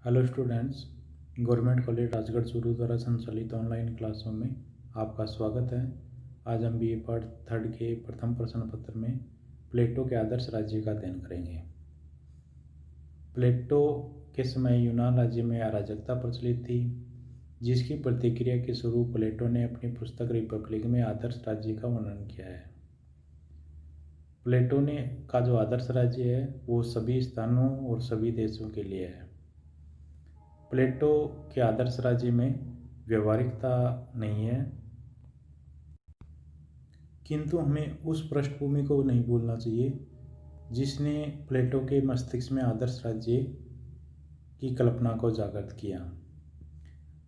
Hello students, government college Rajgarh Churu द्वारा संचालित online क्लासों में आपका स्वागत है। आज हम बीए पार्ट थर्ड के प्रथम प्रश्न पत्र में प्लेटो के आदर्श राज्य का अध्ययन करेंगे। प्लेटो के समय यूनान राज्य में अराजकता प्रचलित थी, जिसकी प्रतिक्रिया के स्वरूप प्लेटो ने अपनी पुस्तक रिपब्लिक में आदर्श राज्य का वर्णन किया है। प्लेटो ने का जो आदर्श राज्य है वो सभी स्थानों और सभी देशों के लिए है। प्लेटो के आदर्श राज्य में व्यवहारिकता नहीं है, किंतु हमें उस पृष्ठभूमि को नहीं भूलना चाहिए जिसने प्लेटो के मस्तिष्क में आदर्श राज्य की कल्पना को जागृत किया।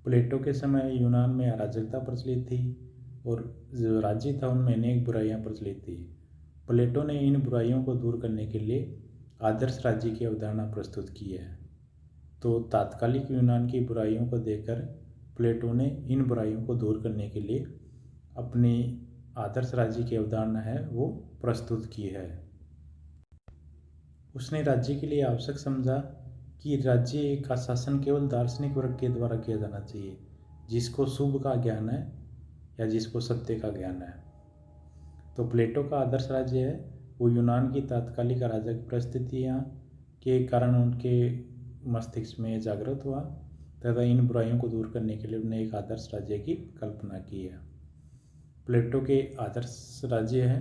प्लेटो के समय यूनान में अराजकता प्रचलित थी और जो राज्य था उनमें अनेक बुराइयां प्रचलित थी। प्लेटो ने इन बुराइयों को दूर करने के लिए आदर्श राज्य की अवधारणा प्रस्तुत की है। तो तात्कालिक यूनान की बुराइयों को देखकर प्लेटो ने इन बुराइयों को दूर करने के लिए अपनी आदर्श राज्य की अवधारणा है वो प्रस्तुत की है। उसने राज्य के लिए आवश्यक समझा कि राज्य का शासन केवल दार्शनिक वर्ग के द्वारा किया जाना चाहिए, जिसको शुभ का ज्ञान है या जिसको सत्य का ज्ञान है। तो प्लेटो का आदर्श राज्य है वो यूनान की तात्कालिक अराजक परिस्थितियाँ के कारण उनके मस्तिष्क में जागृत हुआ तथा इन बुराइयों को दूर करने के लिए उन्होंने एक आदर्श राज्य की कल्पना की है। प्लेटो के आदर्श राज्य है।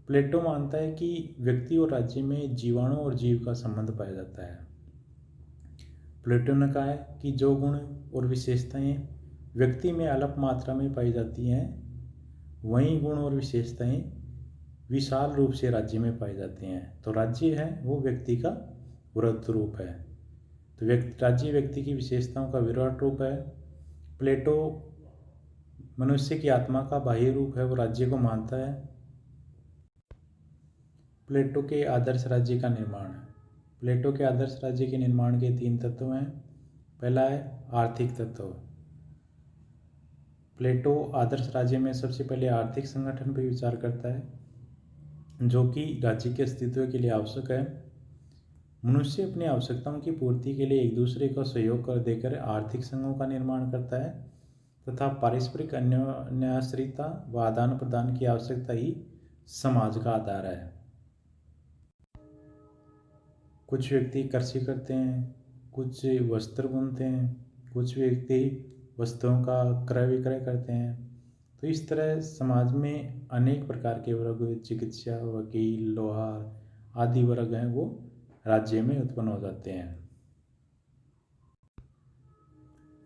प्लेटो मानता है कि व्यक्ति और राज्य में जीवाणु और जीव का संबंध पाया जाता है। प्लेटो ने कहा है कि जो गुण और विशेषताएं व्यक्ति में अल्प मात्रा में पाई जाती हैं, वही गुण और विशेषताएं विशाल रूप से राज्य में पाई जाती हैं। तो राज्य है वो व्यक्ति का वृहत रूप है। तो राज्य व्यक्ति की विशेषताओं का विराट रूप है। प्लेटो मनुष्य की आत्मा का बाह्य रूप है वो राज्य को मानता है। प्लेटो के आदर्श राज्य का निर्माण। प्लेटो के आदर्श राज्य के निर्माण के 3 तत्व हैं। पहला है आर्थिक तत्व। प्लेटो आदर्श राज्य में सबसे पहले आर्थिक संगठन पर विचार करता है, जो कि राज्य के अस्तित्व के लिए आवश्यक है। मनुष्य अपनी आवश्यकताओं की पूर्ति के लिए एक दूसरे को सहयोग कर देकर आर्थिक संघों का निर्माण करता है तथा पारस्परिक अन्योन्याश्रितता व आदान प्रदान की आवश्यकता ही समाज का आधार है। कुछ व्यक्ति कृषि करते हैं, कुछ वस्त्र बुनते हैं, कुछ व्यक्ति वस्तुओं का क्रय विक्रय करते हैं। तो इस तरह समाज में अनेक प्रकार के वर्ग, चिकित्सा, वकील, लोहार आदि वर्ग हैं वो राज्य में उत्पन्न हो जाते हैं।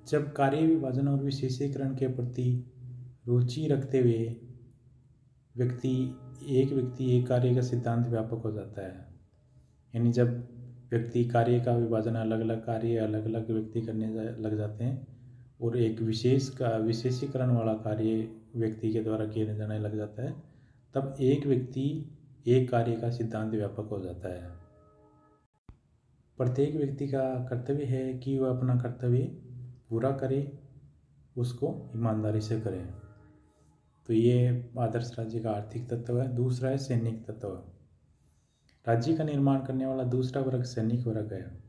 जब कार्य विभाजन और विशेषीकरण के प्रति रुचि रखते हुए एक व्यक्ति एक कार्य का सिद्धांत व्यापक हो जाता है। यानी जब व्यक्ति कार्य का विभाजन अलग अलग कार्य अलग अलग व्यक्ति करने लग जाते हैं और एक विशेषीकरण वाला कार्य व्यक्ति के द्वारा किया जाने लग जाता है, तब एक व्यक्ति एक कार्य का सिद्धांत व्यापक हो जाता है। प्रत्येक व्यक्ति का कर्तव्य है कि वह अपना कर्तव्य पूरा करे, उसको ईमानदारी से करें। तो ये आदर्श राज्य का आर्थिक तत्व है। दूसरा है सैनिक तत्व। राज्य का निर्माण करने वाला दूसरा वर्ग सैनिक वर्ग है।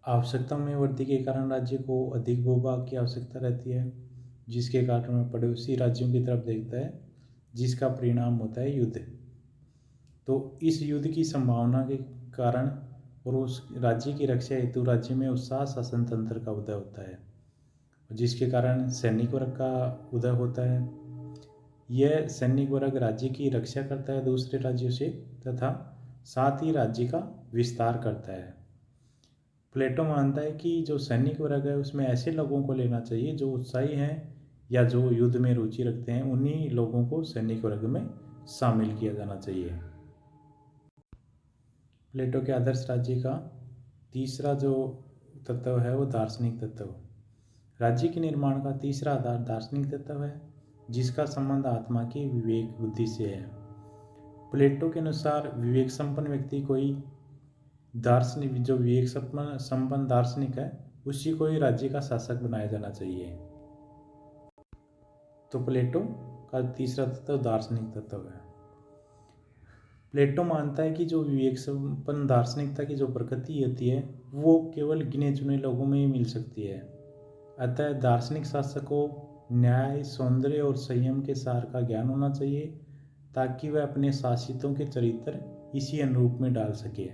आवश्यकता में वृद्धि के कारण राज्य को अधिक भूभाग की आवश्यकता रहती है, जिसके कारण वह पड़ोसी राज्यों की तरफ देखता है, जिसका परिणाम होता है युद्ध। तो इस युद्ध की संभावना के कारण और उस राज्य की रक्षा हेतु राज्य में उत्साह शासन तंत्र का उदय होता है, जिसके कारण सैनिक वर्ग का उदय होता है। यह सैनिक वर्ग राज्य की रक्षा करता है दूसरे राज्यों से तथा साथ ही राज्य का विस्तार करता है। प्लेटो मानता है कि जो सैनिक वर्ग है उसमें ऐसे लोगों को लेना चाहिए जो उत्साही हैं या जो युद्ध में रुचि रखते हैं, उन्हीं लोगों को सैनिक वर्ग में शामिल किया जाना चाहिए। प्लेटो के आदर्श राज्य का तीसरा जो तत्व है वो दार्शनिक तत्व। राज्य के निर्माण का तीसरा आधार दार्शनिक तत्व है, जिसका संबंध आत्मा की विवेक बुद्धि से है। प्लेटो के अनुसार विवेक संपन्न व्यक्ति कोई दार्शनिक जो विवेक संपन्न दार्शनिक है उसी को ही राज्य का शासक बनाया जाना चाहिए। तो प्लेटो का तीसरा तत्व दार्शनिक तत्व है। प्लेटो मानता है कि जो विवेक संपन्न दार्शनिकता की जो प्रकृति होती है वो केवल गिने चुने लोगों में ही मिल सकती है। अतः दार्शनिक शासक को न्याय, सौंदर्य और संयम के सार का ज्ञान होना चाहिए ताकि वह अपने शासितों के चरित्र इसी अनुरूप में डाल सके।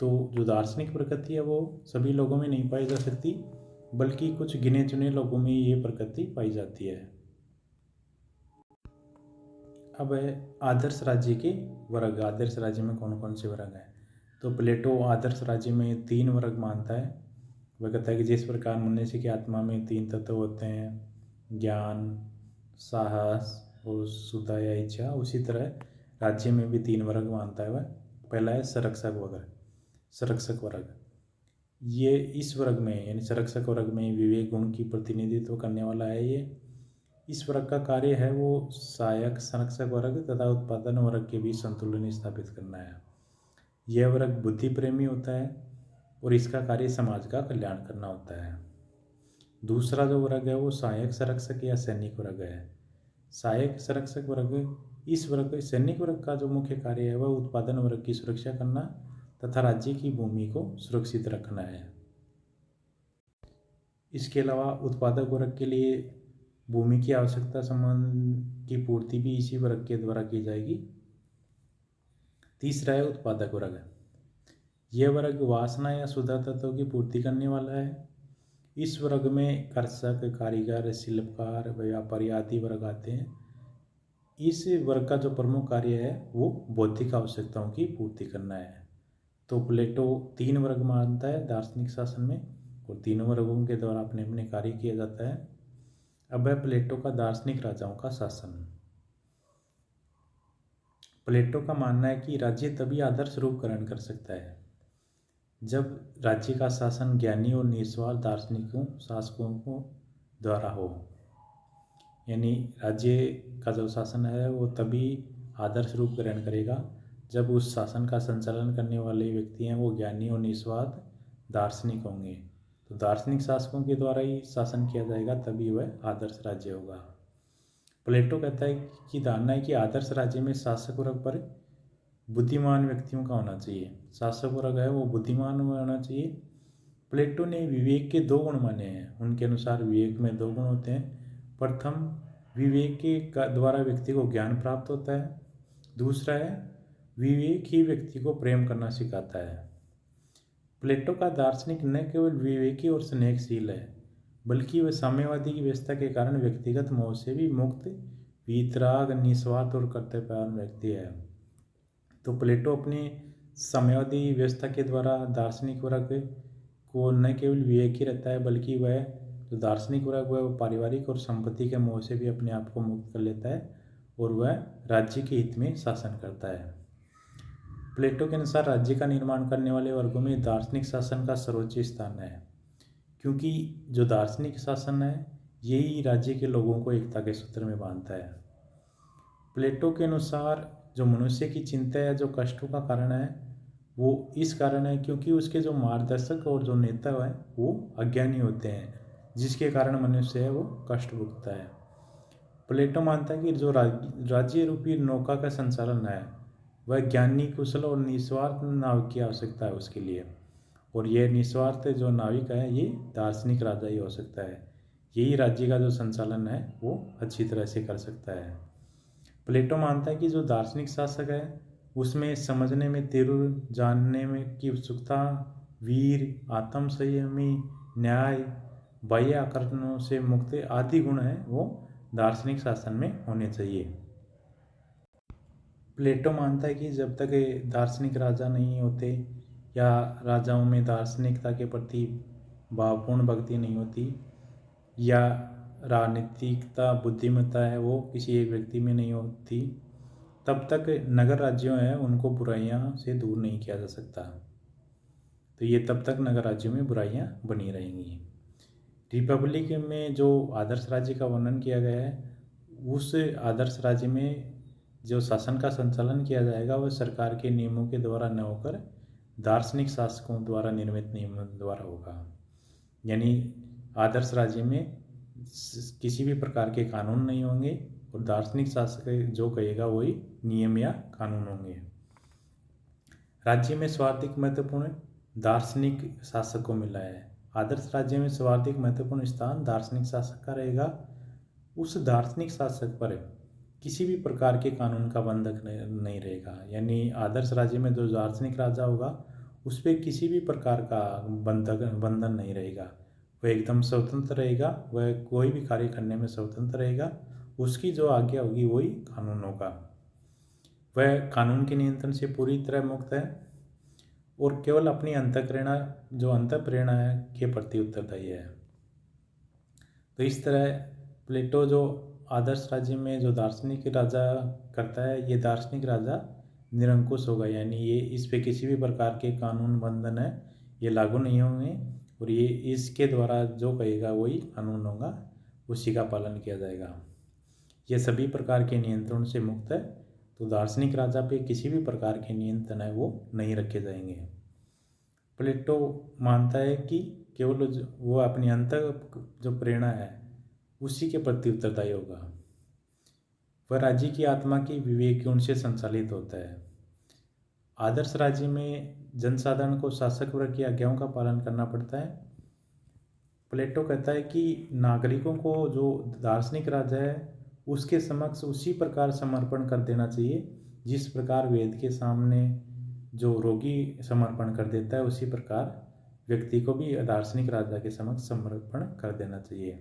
तो जो दार्शनिक प्रकृति है वो सभी लोगों में नहीं पाई जा सकती, बल्कि कुछ गिने चुने लोगों में ये प्रकृति पाई जाती है। अब है आदर्श राज्य के वर्ग। आदर्श राज्य में कौन कौन से वर्ग हैं? तो प्लेटो आदर्श राज्य में 3 वर्ग मानता है। वह कहता है कि जिस प्रकार मनुष्य की आत्मा में 3 तत्व होते हैं, ज्ञान, साहस और शुद्ध या इच्छा, उसी तरह राज्य में भी 3 वर्ग मानता है वह। पहला है संरक्षक वर्ग। संरक्षक वर्ग ये इस वर्ग में यानी संरक्षक वर्ग में विवेक गुण की प्रतिनिधित्व करने वाला है। ये इस वर्ग का कार्य है वो सहायक संरक्षक वर्ग तथा उत्पादन वर्ग के बीच संतुलन स्थापित करना है। यह वर्ग बुद्धि प्रेमी होता है और इसका कार्य समाज का कल्याण करना होता है। दूसरा जो वर्ग है वो सहायक संरक्षक या सैनिक वर्ग है। सहायक संरक्षक वर्ग इस वर्ग सैनिक वर्ग का जो मुख्य कार्य है वह उत्पादन वर्ग की सुरक्षा करना तथा राज्य की भूमि को सुरक्षित रखना है। इसके अलावा उत्पादक वर्ग के लिए भूमि की आवश्यकता संबंध की पूर्ति भी इसी वर्ग के द्वारा की जाएगी। तीसरा है उत्पादक वर्ग। यह वर्ग वासना या शुद्ध तत्वों की पूर्ति करने वाला है। इस वर्ग में कृषक, कारीगर, शिल्पकार, व्यापारी आदि वर्ग आते हैं। इस वर्ग का जो प्रमुख कार्य है वो बौद्धिक आवश्यकताओं की पूर्ति करना है। तो प्लेटो 3 वर्ग मानता है दार्शनिक शासन में और तीनों वर्गों के द्वारा अपने अपने कार्य किया जाता है। अब है प्लेटो का दार्शनिक राजाओं का शासन। प्लेटो का मानना है कि राज्य तभी आदर्श रूप ग्रहण कर सकता है जब राज्य का शासन ज्ञानी और निस्वार्थ दार्शनिकों शासकों को द्वारा हो। यानी राज्य का जो शासन है वो तभी आदर्श रूप ग्रहण करेगा जब उस शासन का संचालन करने वाले व्यक्ति हैं वो ज्ञानी और निस्वार्थ दार्शनिक होंगे। तो दार्शनिक शासकों के द्वारा ही शासन किया जाएगा, तभी वह आदर्श राज्य होगा। प्लेटो कहता है कि धारणा है कि आदर्श राज्य में शासक वर्ग पर बुद्धिमान व्यक्तियों का होना चाहिए। शासक वर्ग है वो बुद्धिमान होना चाहिए। प्लेटो ने विवेक के 2 गुण माने हैं। उनके अनुसार विवेक में 2 गुण होते हैं। प्रथम, विवेक के द्वारा व्यक्ति को ज्ञान प्राप्त होता है। दूसरा है विवेक ही व्यक्ति को प्रेम करना सिखाता है। प्लेटो का दार्शनिक न केवल विवेकी और स्नेहशील है, बल्कि वह साम्यवादी की व्यवस्था के कारण व्यक्तिगत मोह से भी मुक्त, वीतराग, निस्वार्थ और कर्तव्यपरायण व्यक्ति है। तो प्लेटो अपनी साम्यवादी व्यवस्था के द्वारा दार्शनिक वर्ग को न केवल विवेकी रहता है, बल्कि वह जो दार्शनिक वर्ग वह पारिवारिक और संपत्ति के मोह से भी अपने आप को मुक्त कर लेता है और वह राज्य के हित में शासन करता है। प्लेटो के अनुसार राज्य का निर्माण करने वाले वर्गों में दार्शनिक शासन का सर्वोच्च स्थान है, क्योंकि जो दार्शनिक शासन है यही राज्य के लोगों को एकता के सूत्र में बांधता है। प्लेटो के अनुसार जो मनुष्य की चिंता या जो कष्टों का कारण है वो इस कारण है क्योंकि उसके जो मार्गदर्शक और जो नेता है वो अज्ञानी होते हैं, जिसके कारण मनुष्य है वो कष्ट भुगतता है। प्लेटो मानता है कि जो राज्य रूपी नौका का संचालन है वह ज्ञानी, कुशल और निस्वार्थ नाविक की आवश्यकता है उसके लिए, और यह निस्वार्थ जो नाविक है ये दार्शनिक राजा ही हो सकता है। यही राज्य का जो संचालन है वो अच्छी तरह से कर सकता है। प्लेटो मानता है कि जो दार्शनिक शासक है उसमें समझने में तीव्र, जानने में की उत्सुकता, वीर, आत्म संयमी, न्याय, बाह्य आकर्षणों से मुक्त आदि गुण हैं वो दार्शनिक शासन में होने चाहिए। प्लेटो मानता है कि जब तक दार्शनिक राजा नहीं होते या राजाओं में दार्शनिकता के प्रति भावपूर्ण भक्ति नहीं होती या राजनीतिकता, बुद्धिमत्ता है वो किसी एक व्यक्ति में नहीं होती, तब तक नगर राज्यों हैं उनको बुराइयां से दूर नहीं किया जा सकता। तो ये तब तक नगर राज्यों में बुराइयां बनी रहेंगी। रिपब्लिक में जो आदर्श राज्य का वर्णन किया गया है उस आदर्श राज्य में जो शासन का संचालन किया जाएगा वह सरकार के नियमों के द्वारा न होकर दार्शनिक शासकों द्वारा निर्मित नियमों द्वारा होगा। यानी आदर्श राज्य में किसी भी प्रकार के कानून नहीं होंगे और दार्शनिक शासक जो कहेगा वही नियम या कानून होंगे। राज्य में स्वार्थिक महत्वपूर्ण दार्शनिक शासक को मिला है। आदर्श राज्य में स्वार्थिक महत्वपूर्ण स्थान दार्शनिक शासक का रहेगा। उस दार्शनिक शासक पर किसी भी प्रकार के कानून का बंधक नहीं रहेगा। यानी आदर्श राज्य में जो दार्शनिक राजा होगा उस पर किसी भी प्रकार का बंधन नहीं रहेगा। वह एकदम स्वतंत्र रहेगा, वह कोई भी कार्य करने में स्वतंत्र रहेगा। उसकी जो आज्ञा होगी वही कानून होगा। वह कानून के नियंत्रण से पूरी तरह मुक्त है और केवल अपनी अंतःप्रेरणा है के प्रति उत्तरदायी है। तो इस तरह प्लेटो जो आदर्श राज्य में जो दार्शनिक राजा करता है, ये दार्शनिक राजा निरंकुश होगा। यानी ये इस पे किसी भी प्रकार के कानून बंधन है ये लागू नहीं होंगे और ये इसके द्वारा जो कहेगा वही कानून होगा, उसी का पालन किया जाएगा। ये सभी प्रकार के नियंत्रण से मुक्त है। तो दार्शनिक राजा पे किसी भी प्रकार के नियंत्रण है वो नहीं रखे जाएंगे। प्लेटो मानता है कि केवल वो अपनी जो प्रेरणा है उसी के प्रति उत्तरदायी होगा। वह राज्य की आत्मा की विवेक गुण से संचालित होता है। आदर्श राज्य में जनसाधारण को शासक वर्ग की आज्ञाओं का पालन करना पड़ता है। प्लेटो कहता है कि नागरिकों को जो दार्शनिक राजा है उसके समक्ष उसी प्रकार समर्पण कर देना चाहिए जिस प्रकार वेद के सामने जो रोगी समर्पण कर देता है, उसी प्रकार व्यक्ति को भी दार्शनिक राजा के समक्ष समर्पण कर देना चाहिए।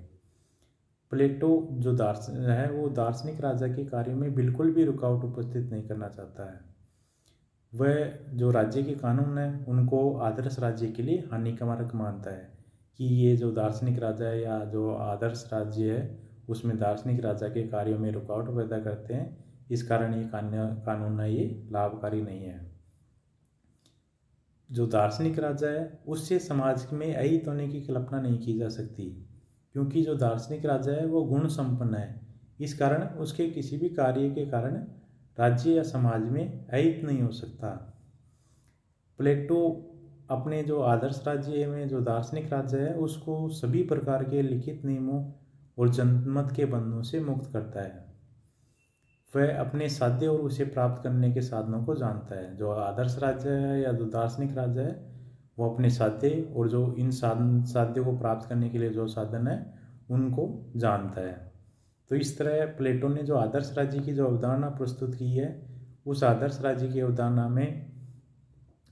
प्लेटो जो दार्शनिक है वो दार्शनिक राजा के कार्य में बिल्कुल भी रुकावट उपस्थित नहीं करना चाहता है। वह जो राज्य के कानून है उनको आदर्श राज्य के लिए हानिकारक मानता है कि ये जो दार्शनिक राजा है या जो आदर्श राज्य है उसमें दार्शनिक राजा के कार्यों में रुकावट पैदा करते हैं। इस कारण ये कानून है ये लाभकारी नहीं है। जो दार्शनिक राजा है उससे समाज में अहित होने की कल्पना नहीं की जा सकती, क्योंकि जो दार्शनिक राजा है वो गुण संपन्न है। इस कारण उसके किसी भी कार्य के कारण राज्य या समाज में अहित नहीं हो सकता। प्लेटो अपने जो आदर्श राज्य में जो दार्शनिक राज्य है उसको सभी प्रकार के लिखित नियमों और जनमत के बंधनों से मुक्त करता है। वह अपने साध्य और उसे प्राप्त करने के साधनों को जानता है। जो आदर्श राज्य है या जो दार्शनिक राज्य है वो अपने साध्य और जो इन साध्यों को प्राप्त करने के लिए जो साधन है उनको जानता है। तो इस तरह प्लेटो ने जो आदर्श राज्य की जो अवधारणा प्रस्तुत की है, उस आदर्श राज्य की अवधारणा में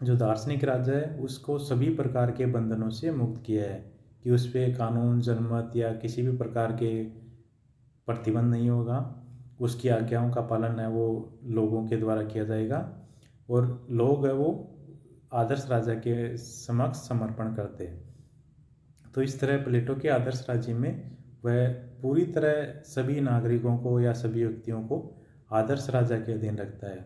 जो दार्शनिक राज्य है उसको सभी प्रकार के बंधनों से मुक्त किया है कि उस पर कानून, जनमत या किसी भी प्रकार के प्रतिबंध नहीं होगा। उसकी आज्ञाओं का पालन है वो लोगों के द्वारा किया जाएगा और लोग है वो आदर्श राजा के समक्ष समर्पण करते हैं। तो इस तरह प्लेटो के आदर्श राज्य में वह पूरी तरह सभी नागरिकों को या सभी व्यक्तियों को आदर्श राजा के अधीन रखता है।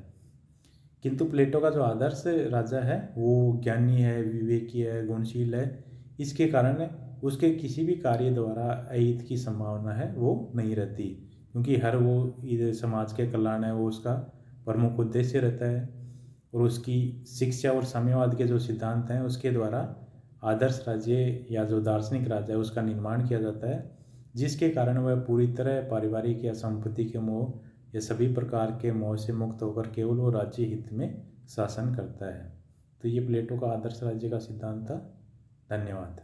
किंतु प्लेटो का जो आदर्श राजा है वो ज्ञानी है, विवेकी है, गुणशील है। इसके कारण उसके किसी भी कार्य द्वारा अहित की संभावना है वो नहीं रहती, क्योंकि हर वो समाज के कल्याण है वो उसका प्रमुख उद्देश्य रहता है और उसकी शिक्षा और साम्यवाद के जो सिद्धांत हैं उसके द्वारा आदर्श राज्य या जो दार्शनिक राज्य है उसका निर्माण किया जाता है, जिसके कारण वह पूरी तरह पारिवारिक या संपत्ति के मोह या सभी प्रकार के मोह से मुक्त होकर केवल वो राज्य हित में शासन करता है। तो ये प्लेटो का आदर्श राज्य का सिद्धांत था। धन्यवाद।